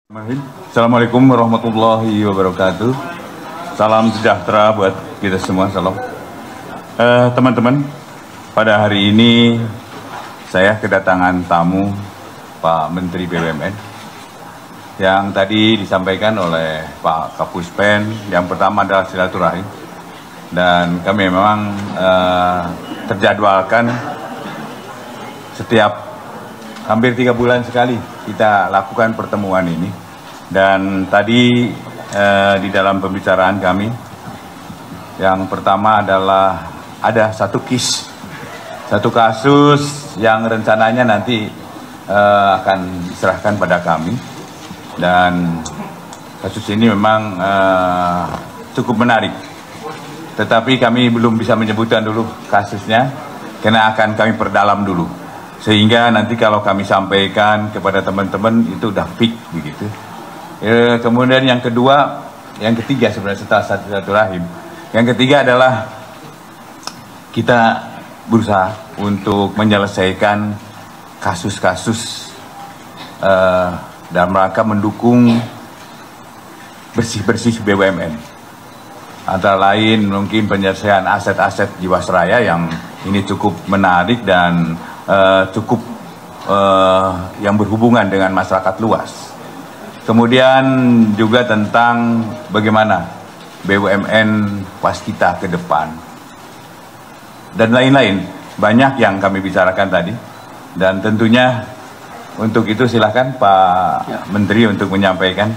Assalamualaikum warahmatullahi wabarakatuh. Salam sejahtera buat kita semua. Salam. Teman-teman, pada hari ini saya kedatangan tamu Pak Menteri BUMN yang tadi disampaikan oleh Pak Kapuspen. Yang pertama adalah silaturahim, dan kami memang terjadwalkan setiap hampir 3 bulan sekali kita lakukan pertemuan ini. Dan tadi di dalam pembicaraan kami, yang pertama adalah ada satu kasus yang rencananya nanti akan diserahkan pada kami. Dan kasus ini memang cukup menarik, tetapi kami belum bisa menyebutkan dulu kasusnya karena akan kami perdalam dulu, sehingga nanti kalau kami sampaikan kepada teman-teman itu udah fix begitu. Kemudian yang ketiga sebenarnya setelah silaturahim, yang ketiga adalah kita berusaha untuk menyelesaikan kasus-kasus dalam rangka mendukung bersih-bersih BUMN. Antara lain mungkin penyelesaian aset-aset Jiwasraya yang ini cukup menarik dan cukup yang berhubungan dengan masyarakat luas. Kemudian juga tentang bagaimana BUMN waskita ke depan dan lain-lain, banyak yang kami bicarakan tadi. Dan tentunya untuk itu silakan Pak Menteri untuk menyampaikan.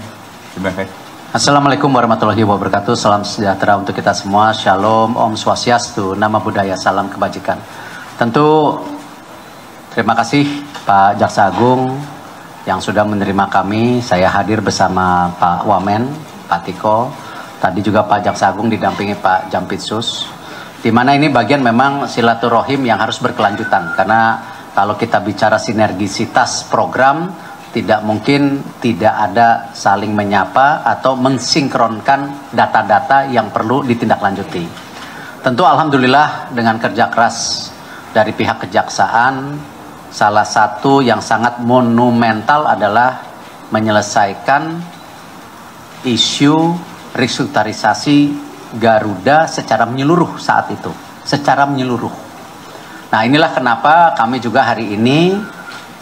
Terima kasih. Assalamualaikum warahmatullahi wabarakatuh. Salam sejahtera untuk kita semua. Shalom, Om Swastiastu, Nama Budaya, Salam Kebajikan. Tentu terima kasih Pak Jaksa Agung yang sudah menerima kami. Saya hadir bersama Pak Wamen, Pak Tiko, tadi juga Pak Jaksa Agung didampingi Pak Jampitsus, di mana ini bagian memang silaturahim yang harus berkelanjutan, karena kalau kita bicara sinergisitas program, tidak mungkin tidak ada saling menyapa atau mensinkronkan data-data yang perlu ditindaklanjuti. Tentu alhamdulillah dengan kerja keras dari pihak kejaksaan, salah satu yang sangat monumental adalah menyelesaikan isu restrukturisasi Garuda secara menyeluruh saat itu, secara menyeluruh. Nah, inilah kenapa kami juga hari ini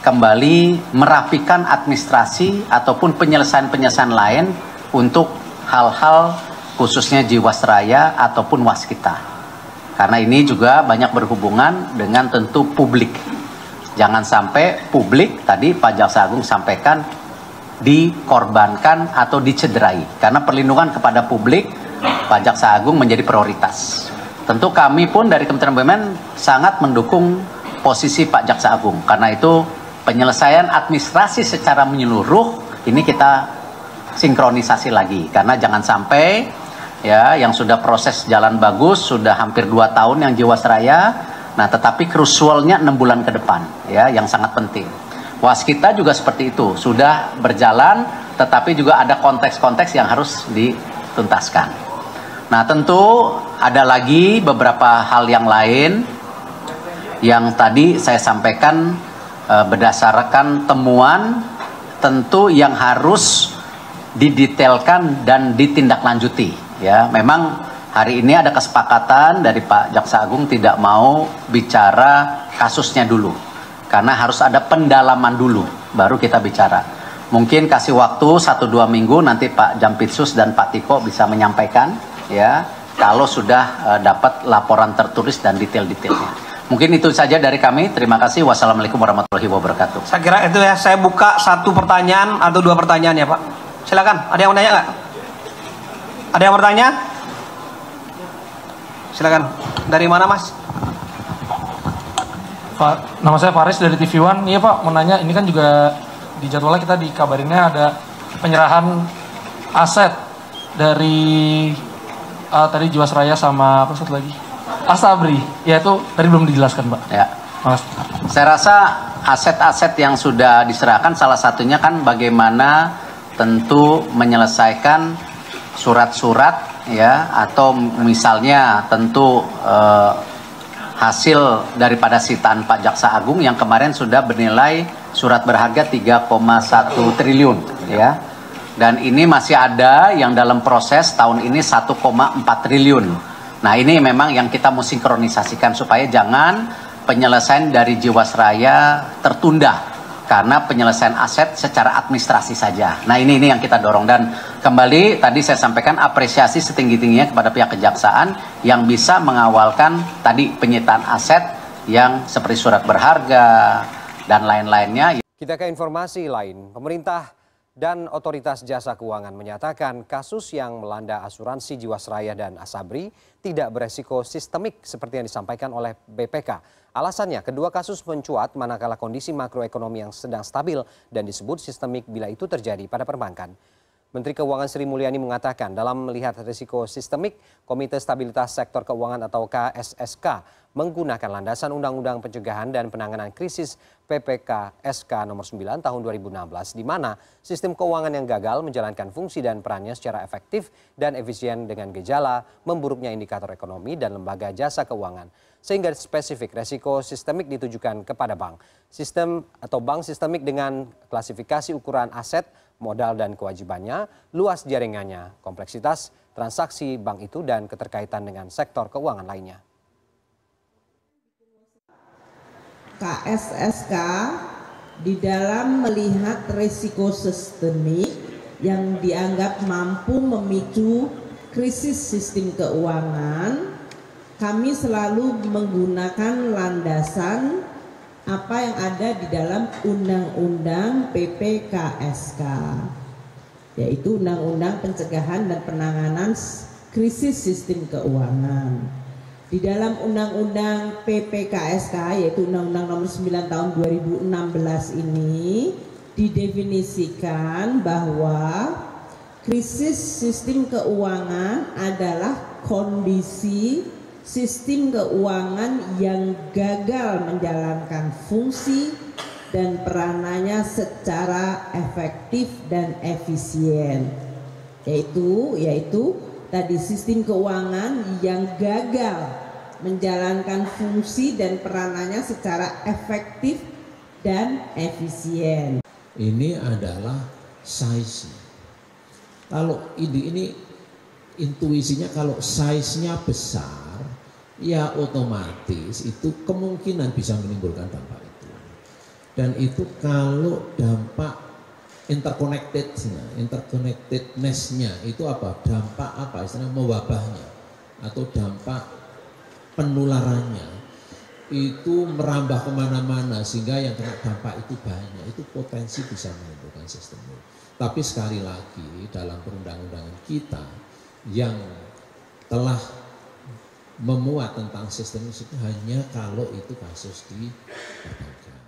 kembali merapikan administrasi ataupun penyelesaian-penyelesaian lain untuk hal-hal khususnya Jiwasraya ataupun waskita. Karena ini juga banyak berhubungan dengan tentu publik. Jangan sampai publik, tadi Pak Jaksa Agung sampaikan, dikorbankan atau dicederai. Karena perlindungan kepada publik, Pak Jaksa Agung menjadi prioritas. Tentu kami pun dari Kementerian BUMN sangat mendukung posisi Pak Jaksa Agung. Karena itu penyelesaian administrasi secara menyeluruh ini kita sinkronisasi lagi. Karena jangan sampai ya yang sudah proses jalan bagus, sudah hampir 2 tahun yang Jiwasraya, nah tetapi krusialnya 6 bulan ke depan ya, yang sangat penting. Waskita juga seperti itu, sudah berjalan tetapi juga ada konteks-konteks yang harus dituntaskan. Nah tentu ada lagi beberapa hal yang lain yang tadi saya sampaikan berdasarkan temuan, tentu yang harus didetailkan dan ditindaklanjuti ya. Memang hari ini ada kesepakatan dari Pak Jaksa Agung tidak mau bicara kasusnya dulu, karena harus ada pendalaman dulu, baru kita bicara. Mungkin kasih waktu 1-2 minggu, nanti Pak Jampitsus dan Pak Tiko bisa menyampaikan, ya, kalau sudah dapat laporan tertulis dan detail-detailnya. Mungkin itu saja dari kami. Terima kasih. Wassalamualaikum warahmatullahi wabarakatuh. Saya kira itu ya. Saya buka 1 pertanyaan atau 2 pertanyaan ya Pak. Silakan. Ada yang mau nanya nggak? Ada yang bertanya? Silakan. Dari mana Mas? Pak, nama saya Faris dari TV One. Iya Pak, mau nanya, ini kan juga di jadwalnya kita dikabarinnya ada penyerahan aset dari tadi Jiwasraya sama apa satu lagi? Asabri. Ya itu tadi belum dijelaskan Pak. Ya. Mas. Saya rasa aset-aset yang sudah diserahkan salah satunya kan bagaimana tentu menyelesaikan surat-surat ya, atau misalnya tentu hasil daripada sitaan Pak Jaksa Agung yang kemarin sudah bernilai surat berharga 3,1 triliun ya. Dan ini masih ada yang dalam proses tahun ini 1,4 triliun. Nah ini memang yang kita mau sinkronisasikan supaya jangan penyelesaian dari Jiwasraya tertunda karena penyelesaian aset secara administrasi saja. Nah ini yang kita dorong, dan kembali tadi saya sampaikan apresiasi setinggi-tingginya kepada pihak kejaksaan yang bisa mengawalkan tadi penyitaan aset yang seperti surat berharga dan lain-lainnya. Kita ke informasi lain. Pemerintah dan Otoritas Jasa Keuangan menyatakan kasus yang melanda asuransi Jiwasraya dan Asabri tidak beresiko sistemik seperti yang disampaikan oleh BPK. Alasannya, kedua kasus mencuat manakala kondisi makroekonomi yang sedang stabil dan disebut sistemik bila itu terjadi pada perbankan. Menteri Keuangan Sri Mulyani mengatakan dalam melihat risiko sistemik, Komite Stabilitas Sektor Keuangan atau KSSK menggunakan landasan Undang-Undang Pencegahan dan Penanganan Krisis PPKSK nomor 9 tahun 2016, di mana sistem keuangan yang gagal menjalankan fungsi dan perannya secara efektif dan efisien dengan gejala memburuknya indikator ekonomi dan lembaga jasa keuangan. Sehingga spesifik resiko sistemik ditujukan kepada bank. Sistem atau bank sistemik dengan klasifikasi ukuran aset, modal dan kewajibannya, luas jaringannya, kompleksitas transaksi bank itu dan keterkaitan dengan sektor keuangan lainnya. KSSK di dalam melihat risiko sistemik yang dianggap mampu memicu krisis sistem keuangan, kami selalu menggunakan landasan apa yang ada di dalam Undang-Undang PPKSK, yaitu Undang-Undang Pencegahan dan Penanganan Krisis Sistem Keuangan. Di dalam Undang-Undang PPKSK, yaitu Undang-Undang nomor 9 tahun 2016 ini, didefinisikan bahwa krisis sistem keuangan adalah kondisi sistem keuangan yang gagal menjalankan fungsi dan peranannya secara efektif dan efisien, yaitu tadi sistem keuangan yang gagal menjalankan fungsi dan peranannya secara efektif dan efisien. Ini adalah size. Kalau ini intuisinya kalau size-nya besar, ya otomatis itu kemungkinan bisa menimbulkan dampak itu. Dan itu kalau dampak interconnectedness-nya itu apa? Dampak apa? Istilahnya mewabahnya atau dampak penularannya itu merambah kemana-mana sehingga yang kena dampak itu banyak. Itu potensi bisa menimbulkan sistemik. Tapi sekali lagi dalam perundang-undangan kita yang telah memuat tentang sistem itu hanya kalau itu kasus di perbankan.